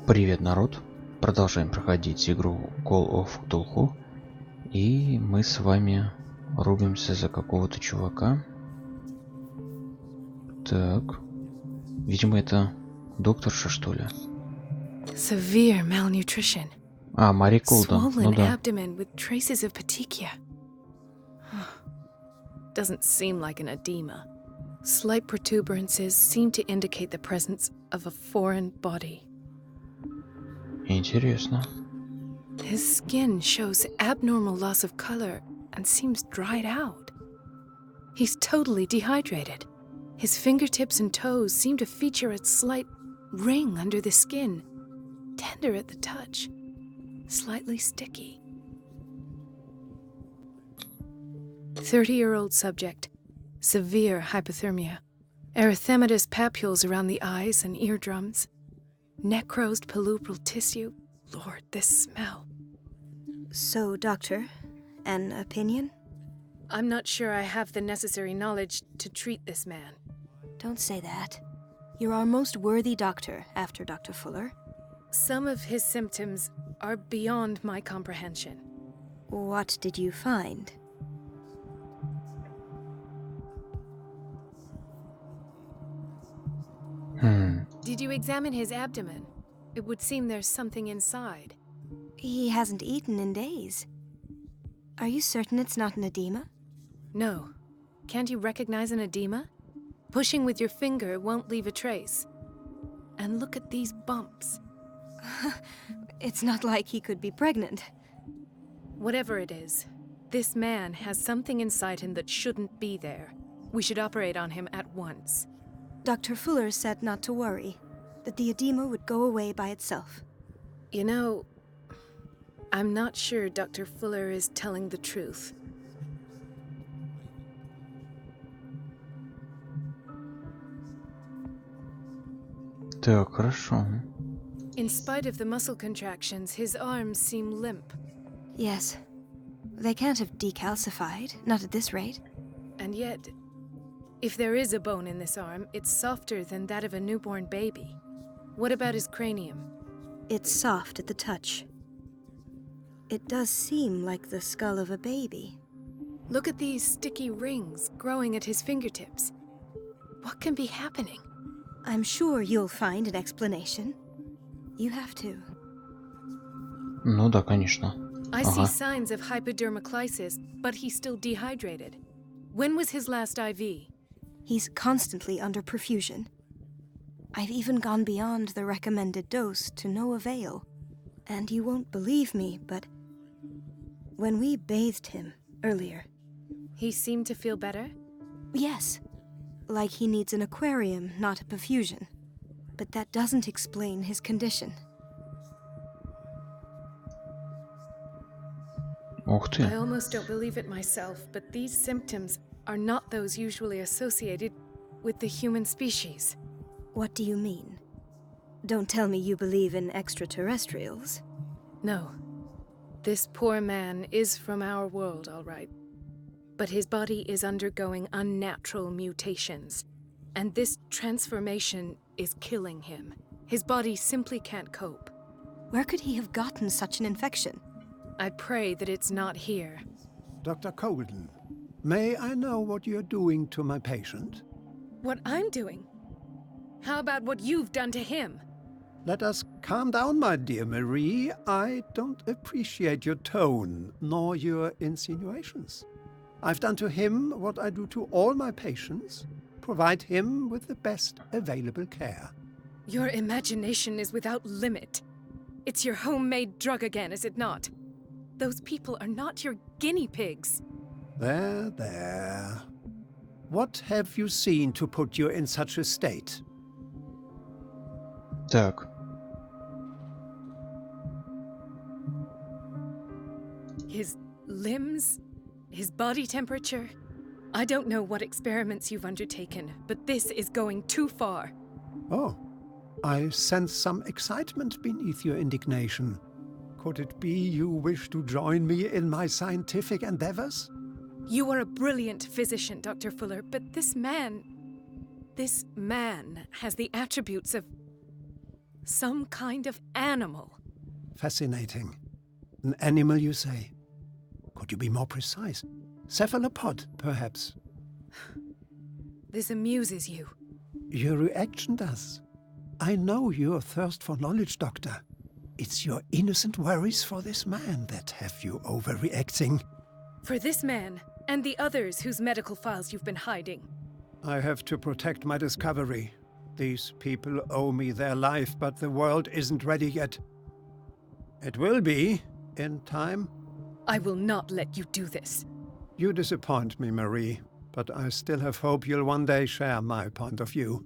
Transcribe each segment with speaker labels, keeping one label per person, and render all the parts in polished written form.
Speaker 1: Привет, народ! Продолжаем проходить игру Call of Cthulhu. И мы с вами рубимся за какого-то чувака. Так. Видимо, это докторша, что ли?
Speaker 2: Severe malnutrition.
Speaker 1: А, Мари Колден. Ну
Speaker 2: Swollen
Speaker 1: да.
Speaker 2: abdomen with traces of petechia. Doesn't seem like an edema. Slight protuberances seem to indicate the presence of a foreign body.
Speaker 1: Интересно.
Speaker 2: His skin shows abnormal loss of color and seems dried out. He's totally dehydrated. His fingertips and toes seem to feature a slight ring under the skin, tender at the touch, slightly sticky. 30-year-old subject, severe hypothermia, erythematous papules around the eyes and eardrums, necrosed palpebral tissue. Lord, this smell.
Speaker 3: So, doctor, an opinion?
Speaker 2: I'm not sure I have the necessary knowledge to treat this man.
Speaker 3: Don't say that. You're our most worthy doctor after Dr. Fuller.
Speaker 2: Some of his symptoms are beyond my comprehension.
Speaker 3: What did you find?
Speaker 2: Did you examine his abdomen? It would seem there's something inside.
Speaker 3: He hasn't eaten in days. Are you certain it's not an edema?
Speaker 2: No. Can't you recognize an edema? Pushing with your finger won't leave a trace. And look at these bumps.
Speaker 3: It's not like he could be pregnant.
Speaker 2: Whatever it is, this man has something inside him that shouldn't be there. We should operate on him at once.
Speaker 3: Dr. Fuller said not to worry, that the edema would go away by itself.
Speaker 2: You know, I'm not sure Dr. Fuller is telling the truth.
Speaker 1: Так, хорошо.
Speaker 2: In spite of the muscle contractions, his arms seem limp.
Speaker 3: Yes. They can't have decalcified, not at this rate.
Speaker 2: And yet, if there is a bone in this arm, it's softer than that of a newborn baby. What about his cranium?
Speaker 3: It's soft at the touch. It does seem like the skull of a baby.
Speaker 2: Look at these sticky rings growing at his fingertips. What can be happening?
Speaker 3: I'm sure you'll find an explanation. You have to.
Speaker 1: Ну да, конечно.
Speaker 2: I see signs of hypodermoclysis, but he's still dehydrated. When was his last IV?
Speaker 3: He's constantly under perfusion. I've even gone beyond the recommended dose to no avail. And you won't believe me, but when we bathed him earlier...
Speaker 2: He seemed to feel better?
Speaker 3: Yes. Like he needs an aquarium, not a perfusion. But that doesn't explain his condition.
Speaker 1: Ух ты.
Speaker 2: I almost don't believe it myself, but these symptoms are not those usually associated with the human species.
Speaker 3: What do you mean? Don't tell me you believe in extraterrestrials.
Speaker 2: No. This poor man is from our world, all right. But his body is undergoing unnatural mutations. And this transformation is killing him. His body simply can't cope.
Speaker 3: Where could he have gotten such an infection?
Speaker 2: I pray that it's not here.
Speaker 4: Dr. Colden, may I know what you're doing to my patient?
Speaker 2: What I'm doing? How about what you've done to him?
Speaker 4: Let us calm down, my dear Marie. I don't appreciate your tone, nor your insinuations. I've done to him what I do to all my patients, provide him with the best available care.
Speaker 2: Your imagination is without limit. It's your homemade drug again, is it not? Those people are not your guinea pigs.
Speaker 4: There, there. What have you seen to put you in such a state?
Speaker 1: Так.
Speaker 2: His limbs? His body temperature? I don't know what experiments you've undertaken, but this is going too far.
Speaker 4: Oh, I sense some excitement beneath your indignation. Could it be you wish to join me in my scientific endeavors?
Speaker 2: You are a brilliant physician, Dr. Fuller, but this man has the attributes of Some kind of animal.
Speaker 4: Fascinating. An animal, you say? Could you be more precise? Cephalopod, perhaps?
Speaker 2: This amuses you.
Speaker 4: Your reaction does. I know your thirst for knowledge, Doctor. It's your innocent worries for this man that have you overreacting.
Speaker 2: For this man, and the others whose medical files you've been hiding.
Speaker 4: I have to protect my discovery. These people owe me their life, but the world isn't ready yet. It will be, in time.
Speaker 2: I will not let you do this.
Speaker 4: You disappoint me, Marie, but I still have hope you'll one day share my point of view.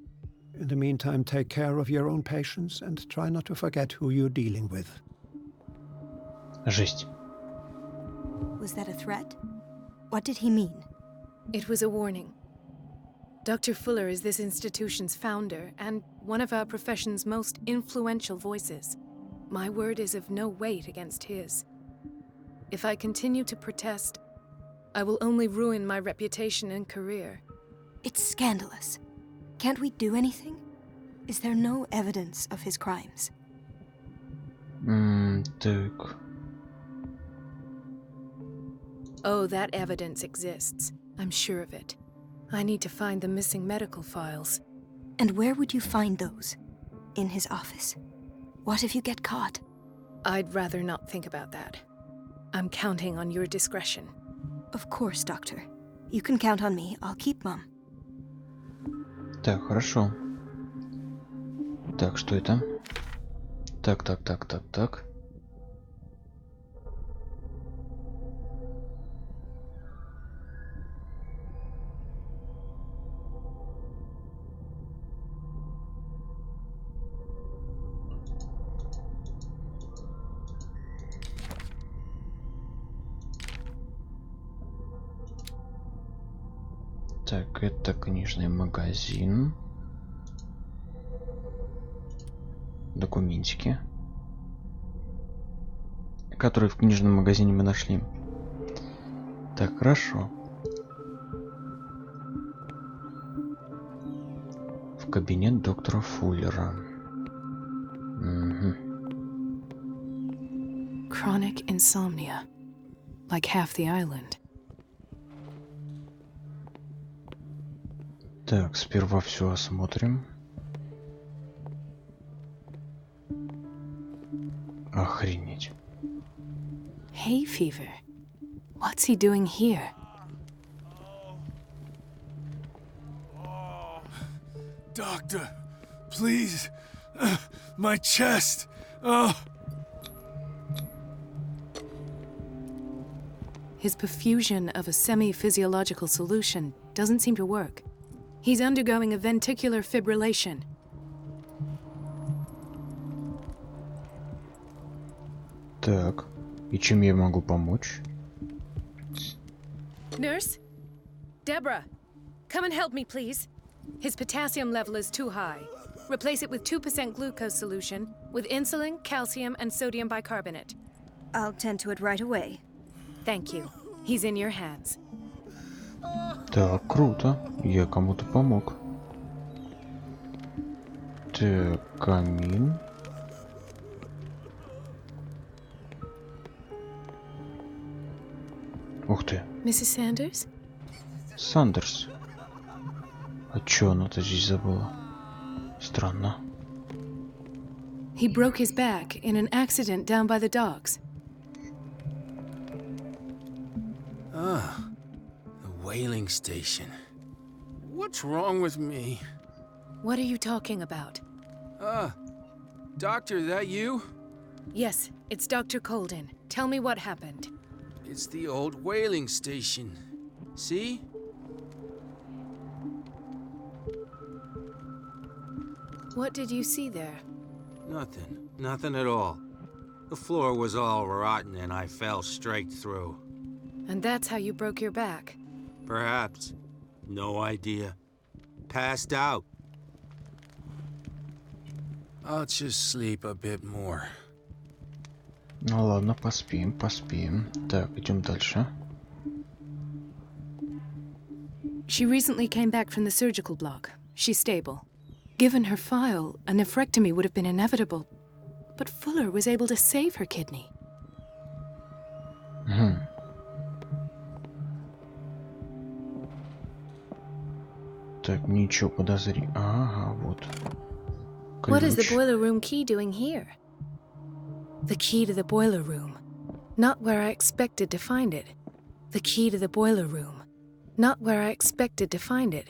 Speaker 4: In the meantime, take care of your own patients and try not to forget who you're dealing with.
Speaker 1: Жесть.
Speaker 3: Was that a threat? What did he mean?
Speaker 2: It was a warning. Dr. Fuller is this institution's founder and one of our profession's most influential voices. My word is of no weight against his. If I continue to protest, I will only ruin my reputation and career.
Speaker 3: It's scandalous. Can't we do anything? Is there no evidence of his crimes?
Speaker 1: Так.
Speaker 2: Oh, that evidence exists. I'm sure of it. I need to find the missing medical files.
Speaker 3: And where would you find those? In his office? What if you get caught?
Speaker 2: I'd rather not think about that. I'm counting on your discretion.
Speaker 3: Of course, Doctor. You can count on me. I'll keep Mom.
Speaker 1: Так, хорошо. Так, что это? Так. Так, это книжный магазин. Документики, которые в книжном магазине мы нашли. Так, хорошо. В кабинет доктора Фуллера. Угу.
Speaker 2: Chronic insomnia. Like half the island.
Speaker 1: Так, сперва все осмотрим. Охренеть.
Speaker 2: Hay fever. What's he doing here?
Speaker 5: Doctor, please. My chest. Oh.
Speaker 2: His perfusion of a semi-physiological solution doesn't seem to work. He's undergoing a ventricular fibrillation.
Speaker 1: Так, и чем я могу помочь?
Speaker 2: Nurse? Deborah, come and help me, please. His potassium level is too high. Replace it with 2% glucose solution with insulin, calcium, and sodium bicarbonate.
Speaker 3: I'll tend to it right away.
Speaker 2: Thank you. He's in your hands.
Speaker 1: Так, круто. Я кому-то помог. Так, камин. Ух ты.
Speaker 2: Mrs. Sanders?
Speaker 1: Сандерс. А чё она-то здесь забыла? Странно.
Speaker 2: He broke his back in an accident down by the docks.
Speaker 5: Ah, the whaling station. What's wrong with me?
Speaker 2: What are you talking about?
Speaker 5: Doctor, that you?
Speaker 2: Yes, it's Dr. Colden. Tell me what happened.
Speaker 5: It's the old whaling station. See?
Speaker 2: What did you see there?
Speaker 5: Nothing. Nothing at all. The floor was all rotten and I fell straight through.
Speaker 2: And that's how you broke your back.
Speaker 5: Perhaps. No idea. Passed out. I'll just sleep a bit more.
Speaker 1: Ну ладно, поспим. Так, идем дальше.
Speaker 2: She recently came back from the surgical block. She's stable. Given her file, a nephrectomy would have been inevitable. But Fuller was able to save her kidney.
Speaker 1: Так, ничего подозрительного. Ага, вот.
Speaker 2: What is the
Speaker 1: Ключ.
Speaker 2: boiler room key doing here? The key to the boiler room. Not where I expected to find it. The key to the boiler room. Not where I expected to find it.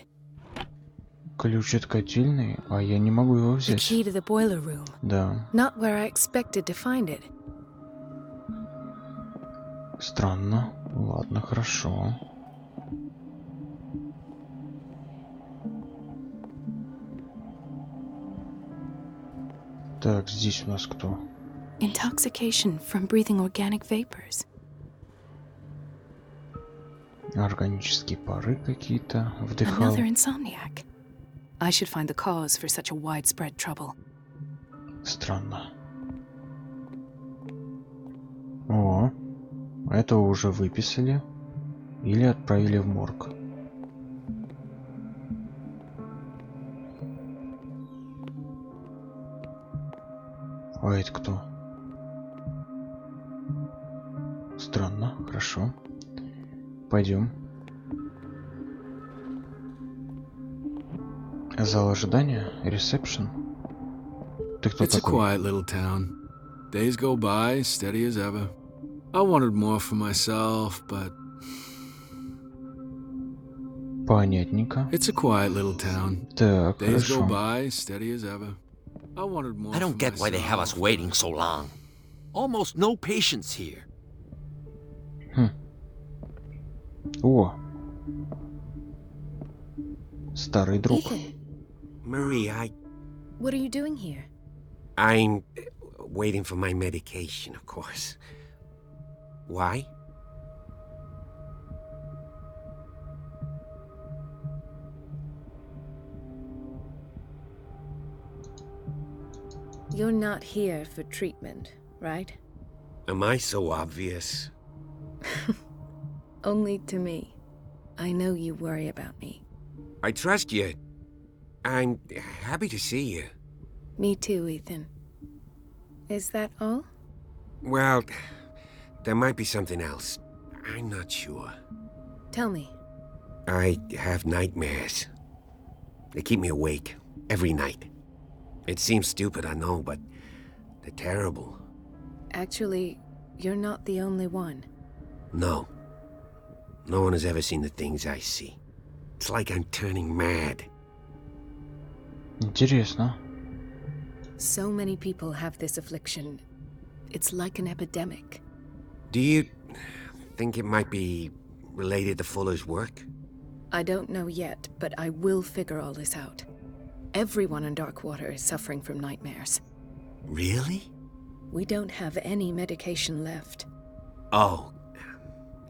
Speaker 1: Ключ от котельной, а я не могу его
Speaker 2: The
Speaker 1: взять.
Speaker 2: key to the boiler room.
Speaker 1: Да,
Speaker 2: Not where I expected to find it.
Speaker 1: странно. Ладно, хорошо. Так, здесь у нас кто?
Speaker 2: Intoxication from breathing organic vapors.
Speaker 1: Органические пары какие-то. Вдыхал.
Speaker 2: Another insomniac. I should find the cause for such a widespread trouble.
Speaker 1: Странно. О, этого уже выписали. Или отправили в морг. А это кто? Странно, хорошо. Пойдем. Зал ожидания? Ресепшн? Ты кто
Speaker 6: It's a
Speaker 1: такой?
Speaker 6: quiet little town. Days go by, steady as ever. I wanted more for myself, but
Speaker 1: Понятненько.
Speaker 6: it's a quiet little town.
Speaker 1: Так,
Speaker 6: Days go
Speaker 1: хорошо.
Speaker 6: by, steady as ever. I wanted more
Speaker 7: I don't
Speaker 6: for
Speaker 7: get why they have us
Speaker 6: myself.
Speaker 7: waiting so long. Almost no patience here.
Speaker 1: О! Старый друг.
Speaker 2: Ethan,
Speaker 7: Marie,
Speaker 2: what are you doing here?
Speaker 7: I'm waiting for my medication, of course. Why?
Speaker 2: You're not here for treatment, right?
Speaker 7: Am I so obvious?
Speaker 2: Only to me. I know you worry about me.
Speaker 7: I trust you. I'm happy to see you.
Speaker 2: Me too, Ethan. Is that all?
Speaker 7: Well, there might be something else. I'm not sure.
Speaker 2: Tell me.
Speaker 7: I have nightmares. They keep me awake every night. It seems stupid, I know, but they're terrible.
Speaker 2: Actually, you're not the only one.
Speaker 7: No. No one has ever seen the things I see. It's like I'm turning mad.
Speaker 1: Интересно.
Speaker 2: So many people have this affliction. It's like an epidemic.
Speaker 7: Do you think it might be related to Fuller's work?
Speaker 2: I don't know yet, but I will figure all this out. Everyone in Darkwater is suffering from nightmares.
Speaker 7: Really?
Speaker 2: We don't have any medication left.
Speaker 7: Oh,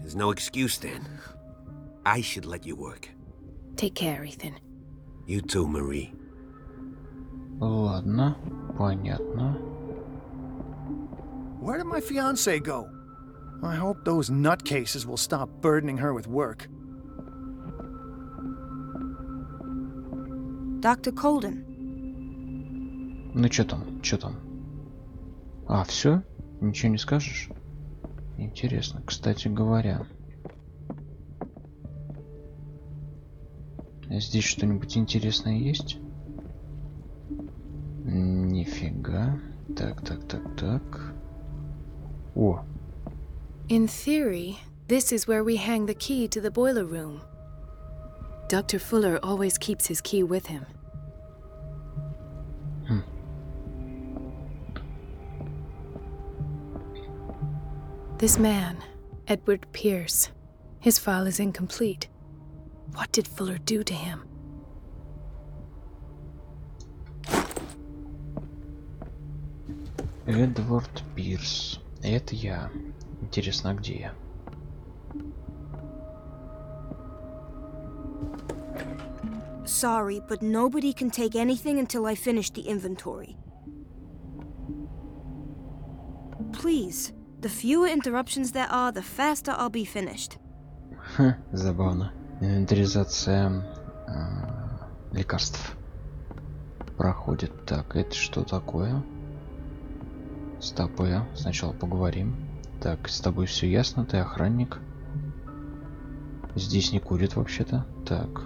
Speaker 7: there's no excuse then. I should let you work.
Speaker 2: Take care, Ethan.
Speaker 7: You too, Marie.
Speaker 1: Ладно, понятно.
Speaker 8: Where did my fiancée go? I hope those nutcases will stop burdening her with work.
Speaker 3: Dr. Colden,
Speaker 1: Ну чё там? Чё там? А, все? Ничего не скажешь? Интересно, кстати говоря. Здесь что-нибудь интересное есть? Нифига. Так. О,
Speaker 2: In theory, this is where we hang the key to the boiler room. Dr. Fuller always keeps his key with him. This man, Edward Pierce, his file is incomplete. What did Fuller do to him?
Speaker 1: Эдвард Пирс. Это я. Интересно, а где я?
Speaker 3: sorry, but nobody can take anything until I finish the inventory. Please, the fewer interruptions there are, the faster I'll be finished.
Speaker 1: Забавно. Инвентаризация лекарств. проходит. Так, это что такое? С тобой сначала поговорим. Так, с тобой все ясно, ты охранник. Здесь не курит вообще-то. Так.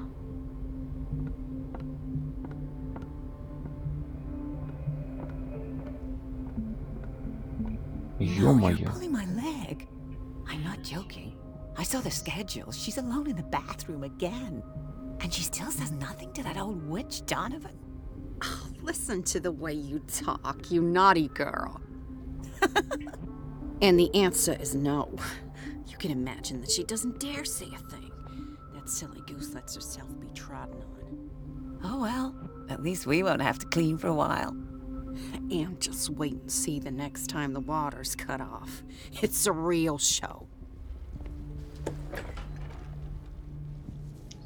Speaker 1: Ё-моё.
Speaker 9: You're pulling my leg. I'm not joking. I saw the schedule. She's alone in the bathroom again. And she still says nothing to that old witch, Donovan.
Speaker 10: Oh, listen to the way you talk, you naughty girl. And the answer is no. You can imagine that she doesn't dare say a thing. That silly goose lets herself be trodden on.
Speaker 9: Oh well, at least we won't have to clean for a while.
Speaker 10: And just wait and see the next time the water's cut off. It's a real show.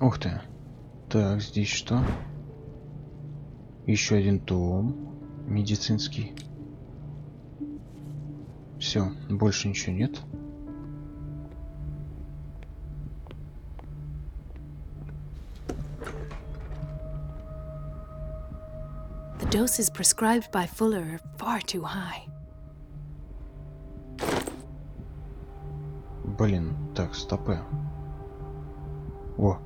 Speaker 1: Ух ты. Так, здесь что? Еще один том медицинский. Все, больше ничего нет.
Speaker 2: The doses prescribed by Fuller are far too high.
Speaker 1: Блин, так, стопы. О.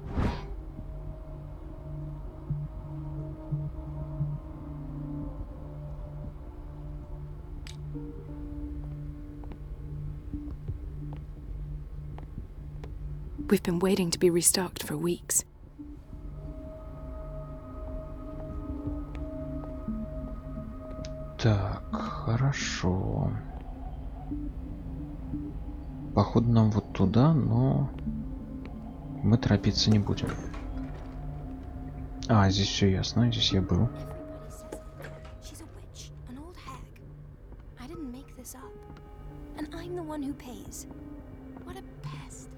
Speaker 2: We've been waiting to be restocked for weeks.
Speaker 1: Так, хорошо. Походу нам вот туда, но мы торопиться не будем. А, здесь все ясно, здесь я был.
Speaker 3: She's a witch, an old hag. I didn't make this up. And I'm the one who pays. What a pest.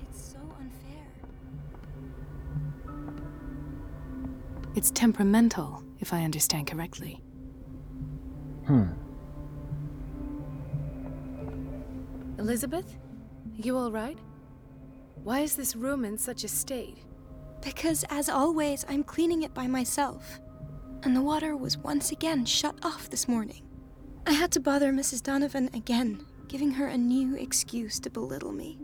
Speaker 3: It's so unfair.
Speaker 2: It's temperamental, if I understand correctly. Elizabeth? You all right? Why is this room in such a state?
Speaker 3: Because, as always, I'm cleaning it by myself. And the water was once again shut off this morning. I had to bother Mrs. Donovan again, giving her a new excuse to belittle me.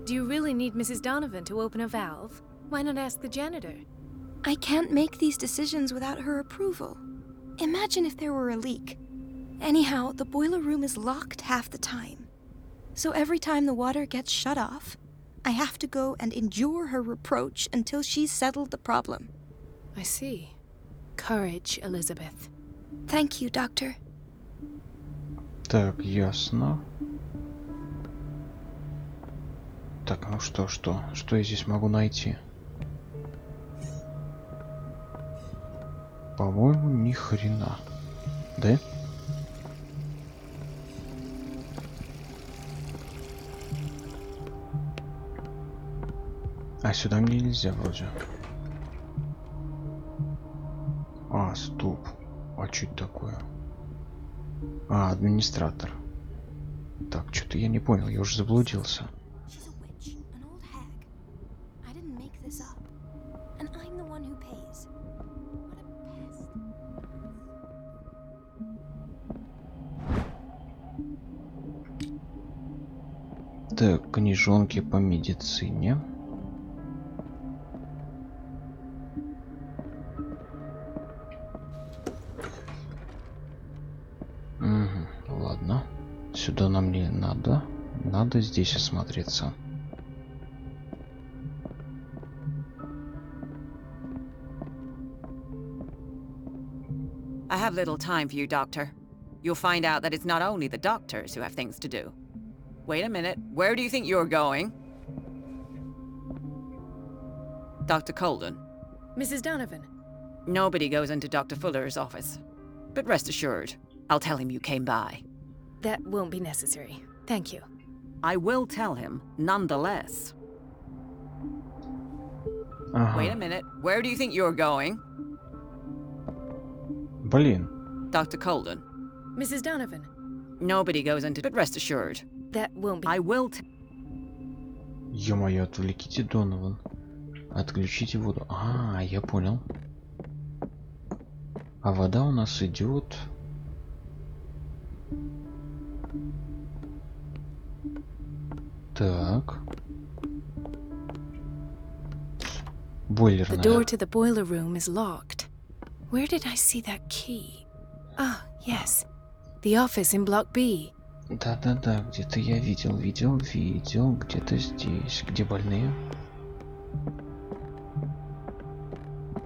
Speaker 2: Do you really need Mrs. Donovan to open a valve? Why not ask the janitor?
Speaker 3: I can't make these decisions without her approval. Imagine if there were a leak. Anyhow, the boiler room is locked half the time. So every time the water gets shut off, I have to go and endure her reproach until she's settled the problem.
Speaker 2: I see. Courage, Elizabeth.
Speaker 3: Thank you, Doctor.
Speaker 1: Так, ясно. Так, ну что я здесь могу найти? По-моему, ни хрена. Да? А сюда мне нельзя вроде. А, стоп. А что это такое? А, администратор. Так, что-то я не понял, я уже заблудился.
Speaker 3: She's a witch, an old hag. I didn't make this up. And I'm the one who pays. What a pest.
Speaker 1: Так, книжонки по медицине. Угу, ладно. Сюда нам не надо. Надо здесь осмотреться.
Speaker 9: I have little time for you, Doctor. You'll find out that it's not only the doctors who have things to do. Wait a minute. Where do you think you're going? Dr. Colden.
Speaker 2: Mrs. Donovan.
Speaker 9: Nobody goes into Dr. Fuller's office. But rest assured, I'll tell him you came by.
Speaker 2: That won't be necessary. Thank you.
Speaker 9: I will tell him, nonetheless. Wait a minute. Where do you think you're going?
Speaker 1: Блин.
Speaker 9: Dr. Colden.
Speaker 2: Mrs. Donovan.
Speaker 9: Nobody goes into... But rest assured,
Speaker 2: That won't be...
Speaker 9: I will...
Speaker 1: Ё-моё, отвлеките Донован. Отключите воду. А, я понял. А вода у нас идет. Так. Бойлерная.
Speaker 2: The door to the boiler room is locked. Where did I see that key? Ah, yes. The office in block B.
Speaker 1: Да-да-да, где-то я видел, где-то здесь. Где больные?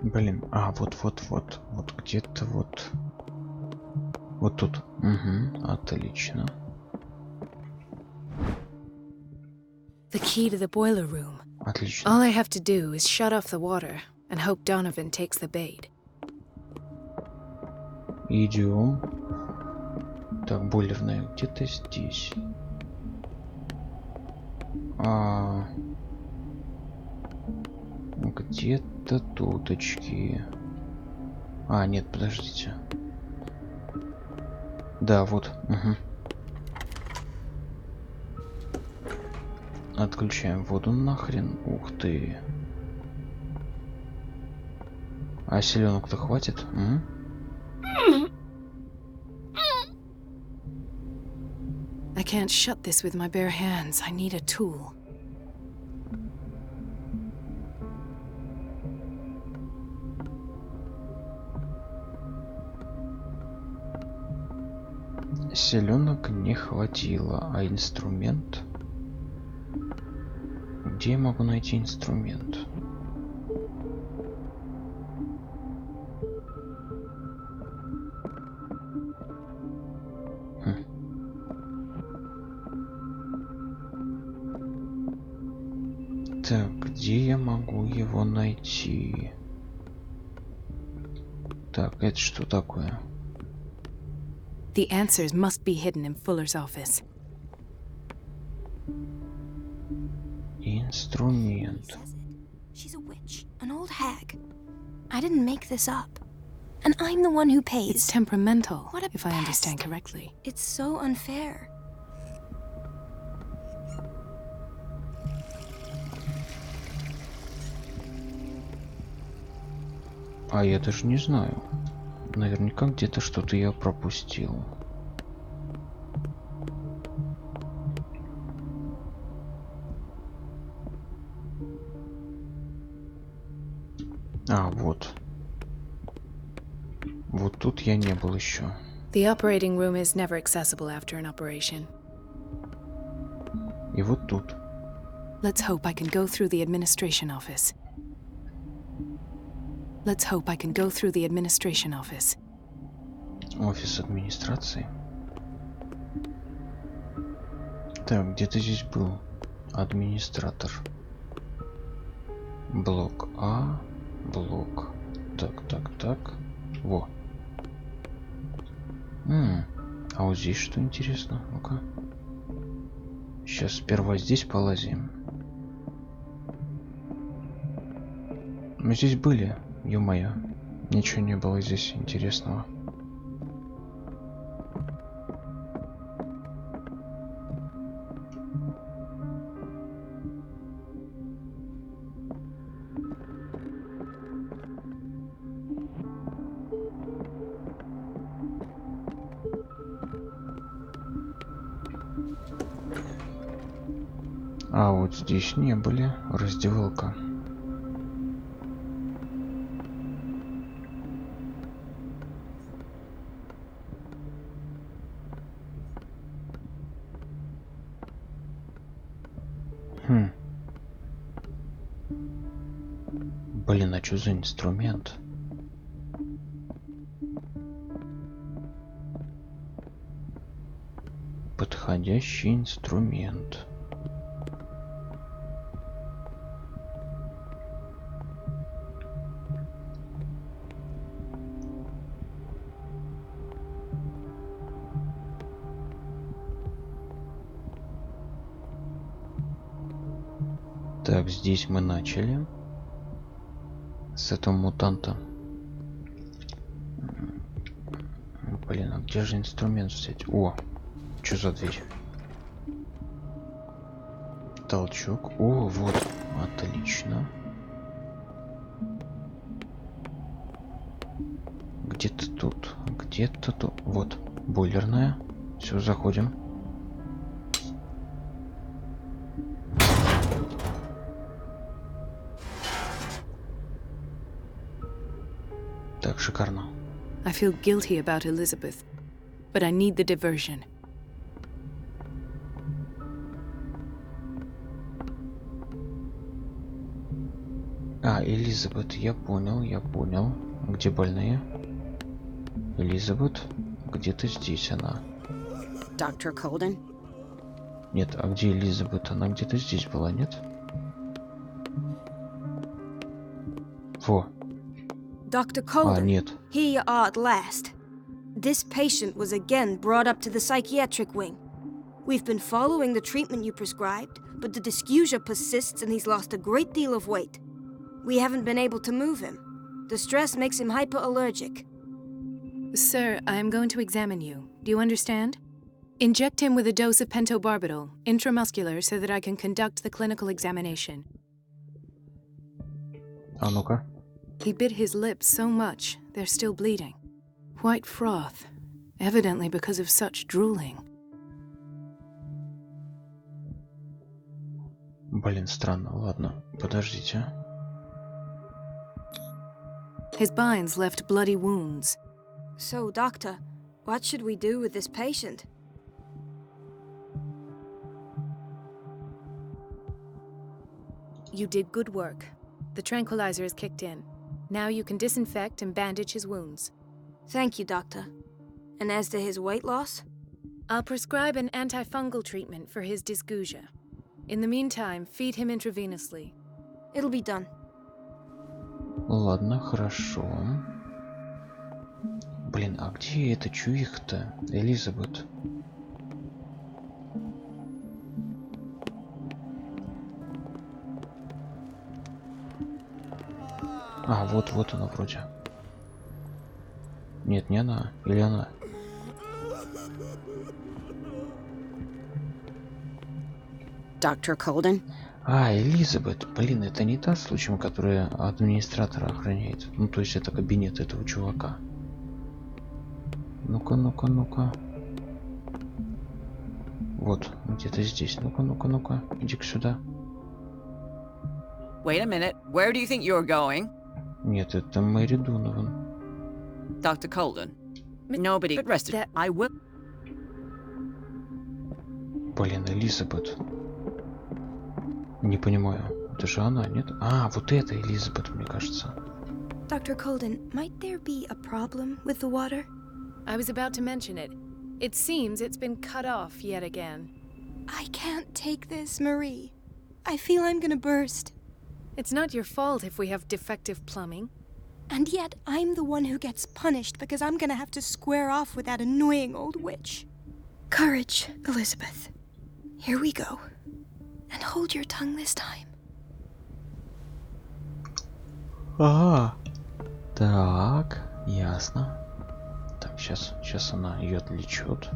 Speaker 1: Блин, вот где-то вот. Вот тут. Угу, отлично.
Speaker 2: The key to the boiler room.
Speaker 1: Отлично.
Speaker 2: All I have to do is shut off the water and hope Donovan takes the bait.
Speaker 1: Идем. Так, бойлерная где-то здесь. Где-то туточки. Нет, подождите. Да, вот. Угу. Отключаем воду нахрен. Ух ты. А селенок-то хватит?
Speaker 2: I can't shut this with my bare hands. I need a tool.
Speaker 1: Селенок не хватило, а инструмент? Где я могу найти инструмент? Так, где я могу его найти? Так, это что такое?
Speaker 2: The answers must be hidden in Fuller's office.
Speaker 1: Инструмент.
Speaker 3: She's a witch, an old hag. I didn't make this up. And I'm the one who pays.
Speaker 2: It's temperamental,
Speaker 3: What a
Speaker 2: if I understand
Speaker 3: pest.
Speaker 2: correctly.
Speaker 3: It's so unfair.
Speaker 1: А я даже не знаю. Наверняка где-то что-то я пропустил. Вот. Вот тут я не был еще.
Speaker 2: The operating room is never accessible after an operation.
Speaker 1: И вот тут.
Speaker 2: Let's hope I can go through the administration office. Let's hope I can go through the administration office.
Speaker 1: Офис администрации. Так, где-то здесь был администратор. Блок А, блок. Так. Во. А вот здесь что интересно? Ну-ка. Сейчас сперва здесь полазим. Мы здесь были, ё-моё. Ничего не было здесь интересного. А вот здесь не были. Раздевалка. Блин, а что за инструмент? Подходящий инструмент. Так, здесь мы начали. С этого мутанта. Блин, а где же инструмент взять? О, что за дверь? Толчок. О, вот, отлично. где-то тут. Где-то тут. Вот, бойлерная. Все, заходим. Так, шикарно.
Speaker 2: I feel guilty about Elizabeth, but I need the diversion.
Speaker 1: А, Элизабет, я понял. Где больные? Элизабет, где-то здесь она.
Speaker 10: Dr. Colden?
Speaker 1: Нет, а где Элизабет? Она где-то здесь была, нет? Во.
Speaker 3: Dr.
Speaker 1: А,
Speaker 3: Colden,
Speaker 1: нет.
Speaker 3: here you are at last. This patient was again brought up to the psychiatric wing. We've been following the treatment you prescribed, but the dysgeusia persists and he's lost a great deal of weight. We haven't been able to move him. The stress makes him hyperallergic.
Speaker 2: Sir, I am going to examine you. Do you understand? Inject him with a dose of pentobarbital, intramuscular, so that I can conduct the clinical examination.
Speaker 1: А ну-ка.
Speaker 2: He bit his lips so much, they're still bleeding. White froth, evidently because of such drooling.
Speaker 1: Блин, странно. Ладно, подождите.
Speaker 2: His binds left bloody wounds.
Speaker 3: So, doctor, what should we do with this patient?
Speaker 2: You did good work. The tranquilizer is kicked in. Now you can disinfect and bandage his wounds.
Speaker 3: Thank you, doctor. And as to his weight loss?
Speaker 2: I'll prescribe an antifungal treatment for his dysgeusia. In the meantime, feed him intravenously.
Speaker 3: It'll be done.
Speaker 1: Ладно, хорошо. Блин, а где эта чуиха-то? Элизабет. А, вот она вроде. Нет, не она. Или она?
Speaker 10: Dr. Colden?
Speaker 1: А, Элизабет. Блин, это не та случаем, которая администратора охраняет. Ну, то есть это кабинет этого чувака. Ну-ка. Вот, где-то здесь. Ну-ка. Иди-ка сюда.
Speaker 9: Wait a minute. Where do you think you're going?
Speaker 1: Нет, это Мэри Донован.
Speaker 9: Dr. Colden. Nobody but rest of I will.
Speaker 1: Блин, Элизабет. Не понимаю. Это же она, нет? А, вот это Элизабет, мне кажется.
Speaker 3: Dr. Colden, might there be a problem with the water?
Speaker 2: I was about to mention it. It seems it's been cut off yet again.
Speaker 3: I can't take this, Marie. I feel I'm gonna burst.
Speaker 2: It's not your fault if we have defective plumbing.
Speaker 3: And yet, I'm the one who gets punished because I'm gonna have to square off with that annoying old witch. Courage, Elizabeth. Here we go. And hold your tongue this time.
Speaker 1: Ага. Так, ясно. Так, сейчас она ее отвлечет.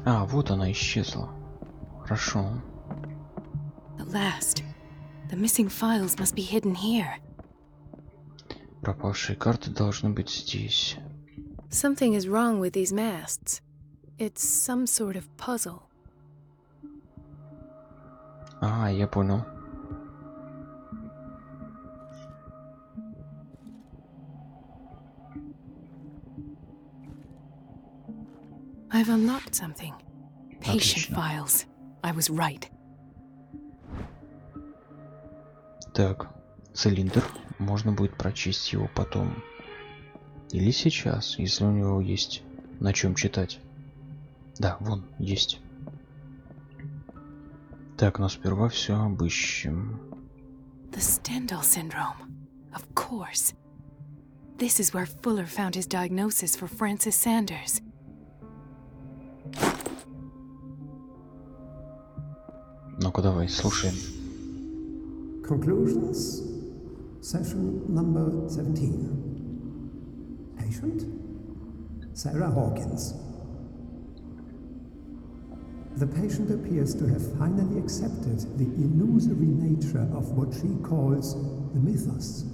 Speaker 1: А, вот она исчезла. Хорошо.
Speaker 2: At last. The missing files must be hidden here.
Speaker 1: Пропавшие карты должны быть здесь.
Speaker 2: Something is wrong with these masts. It's some sort of puzzle.
Speaker 1: А, я понял.
Speaker 2: I've unlocked something. Patient
Speaker 1: Отлично.
Speaker 2: files. I was right.
Speaker 1: Так, цилиндр. Можно будет прочесть его потом. Или сейчас, если у него есть на чем читать. Да, вон, есть. Так, но сперва все обыщем.
Speaker 2: The Stendhal syndrome. Of course. This is where Fuller found his diagnosis for Francis Sanders.
Speaker 1: Ну-ка давай, слушаем.
Speaker 4: Conclusions. Session number 17. Patient? Sarah Hawkins.
Speaker 11: The patient appears to have finally accepted the illusory nature of what she calls the mythos.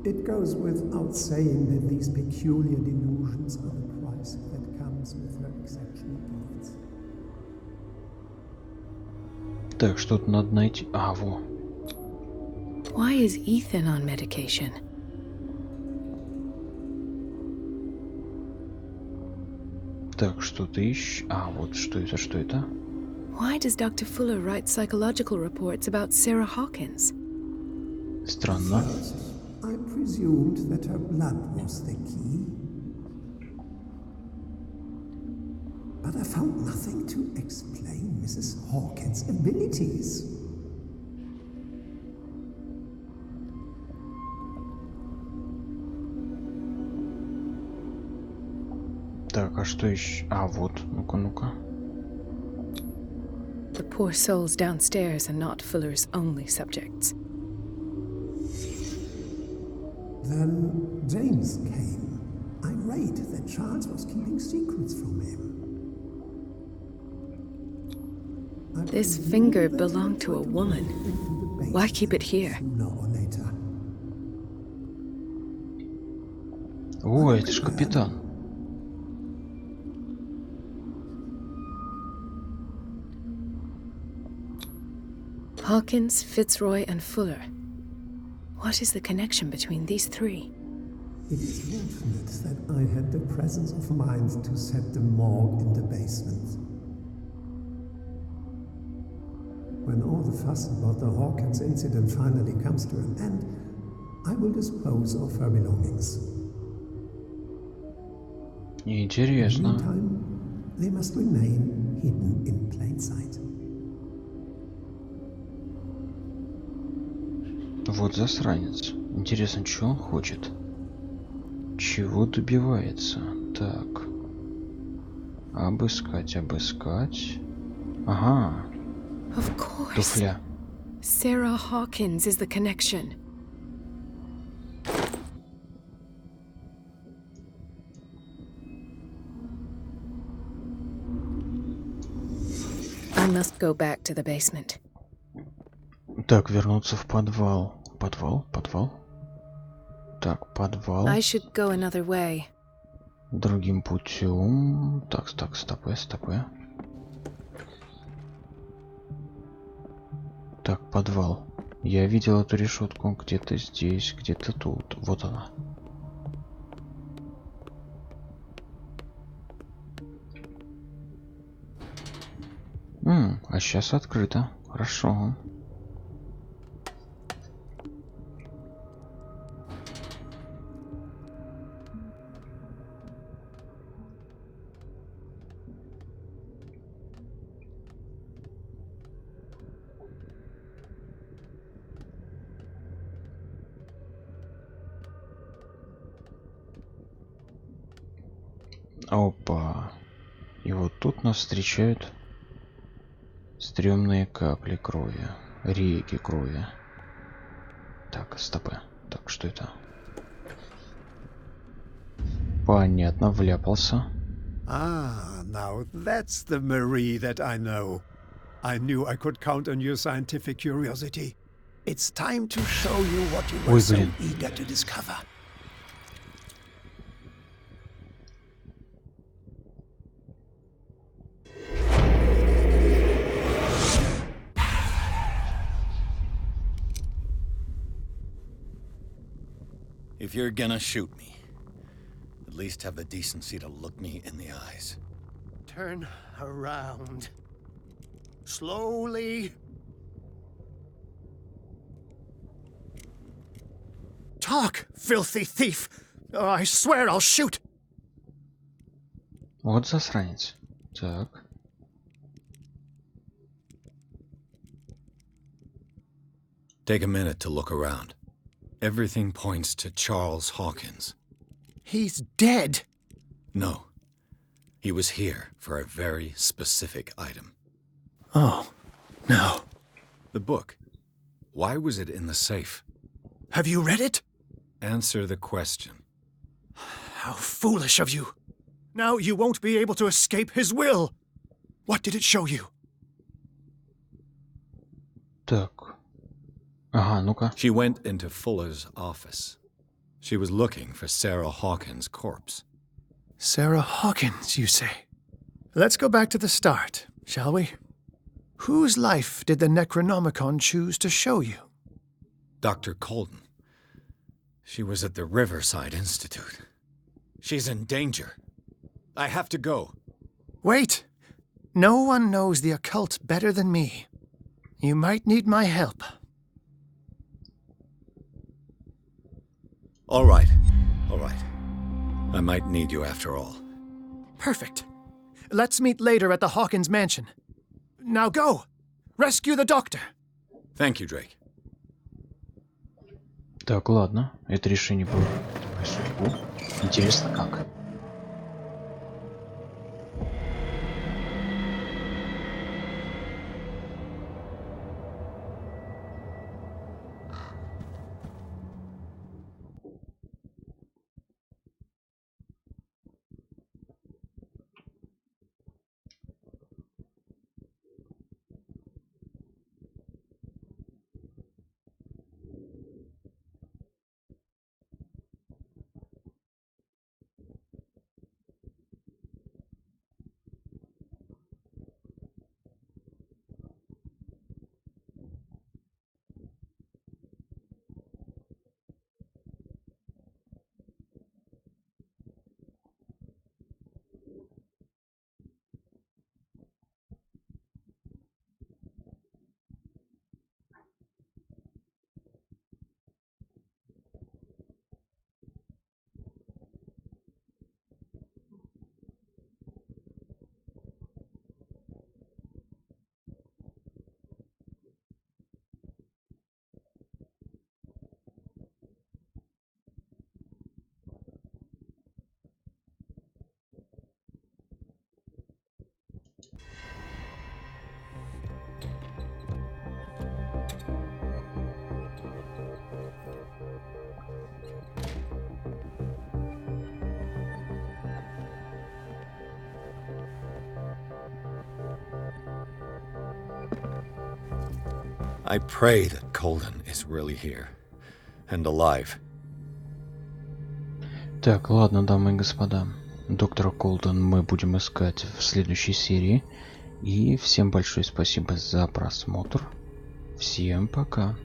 Speaker 11: It goes without saying that these peculiar delusions are the price that comes with her exceptional gifts.
Speaker 1: Так, что-то надо найти. А, во.
Speaker 2: Why is Ethan on medication?
Speaker 1: Так, что ты ищешь? А, вот что это, что это?
Speaker 2: Why does Dr. Fuller write psychological reports about Sarah Hawkins?
Speaker 1: Странно.
Speaker 11: I presumed that her blood was the key. But I found nothing to explain Mrs. Hawkins' abilities.
Speaker 1: Так, а что еще? А, вот, ну-ка, ну-ка.
Speaker 2: The poor souls downstairs are not Fuller's only subjects.
Speaker 11: Then James came, irate that Charles was keeping secrets from him.
Speaker 2: This finger belonged to a woman. Why keep it here?
Speaker 11: Sooner or later.
Speaker 1: О, это ж капитан.
Speaker 2: Hawkins, Fitzroy, and Fuller. What is the connection between these three?
Speaker 11: It is fortunate that I had the presence of mind to set the morgue in the basement. When all the fuss about the Hawkins incident finally comes to an end, I will dispose of her belongings.
Speaker 1: Интересно.
Speaker 11: Meantime, they must remain hidden in plain sight.
Speaker 1: Вот засранец. Интересно, что он хочет? Чего добивается? Так. Обыскать, обыскать. Ага.
Speaker 2: Of course.
Speaker 1: Туфля.
Speaker 2: Sarah Hawkins is the connection. I must go back to the basement.
Speaker 1: Так, вернуться в подвал. Подвал? Подвал? Так, подвал.
Speaker 2: I should go another way.
Speaker 1: Другим путем. Так, так, стопэ, стопэ. Так, подвал. Я видел эту решетку где-то здесь, где-то тут. Вот она. А сейчас открыто. Хорошо. Опа. И вот тут нас встречают стрёмные капли крови. Реки крови. Так, стопэ. Так, что это? Понятно, вляпался.
Speaker 4: Ah, now that's the Marie that I know. I knew I could count on your scientific curiosity. It's time to show you what you were so eager to discover.
Speaker 12: If you're gonna shoot me, at least have the decency to look me in the eyes.
Speaker 8: Turn around. Slowly. Talk, filthy thief! Oh, I swear I'll shoot!
Speaker 1: Вот засранец. Так.
Speaker 12: Take a minute to look around. Everything points to Charles Hawkins.
Speaker 8: He's dead!
Speaker 12: No. He was here for a very specific item.
Speaker 8: Oh, no.
Speaker 12: The book. Why was it in the safe?
Speaker 8: Have you read it?
Speaker 12: Answer the question.
Speaker 8: How foolish of you. Now you won't be able to escape his will. What did it show you?
Speaker 1: Так. Ага, ну-ка.
Speaker 12: She went into Fuller's office. She was looking for Sarah Hawkins' corpse.
Speaker 8: Sarah Hawkins, you say? Let's go back to the start, shall we? Whose life did the Necronomicon choose to show you?
Speaker 12: Dr. Colden. She was at the Riverside Institute. She's in danger. I have to go.
Speaker 8: Wait. No one knows the occult better than me. You might need my help.
Speaker 12: All right. All right. I might need you after all.
Speaker 8: Perfect. Let's meet later at the Hawkins mansion. Now go! Rescue the doctor!
Speaker 12: Thank you, Drake.
Speaker 1: Так, ладно. Это решение было по судьбу. Интересно, как?
Speaker 12: I pray that Colden is really here and alive.
Speaker 1: Так, ладно, дамы и господа. Доктора Колден мы будем искать в следующей серии. И всем большое спасибо за просмотр. Всем пока.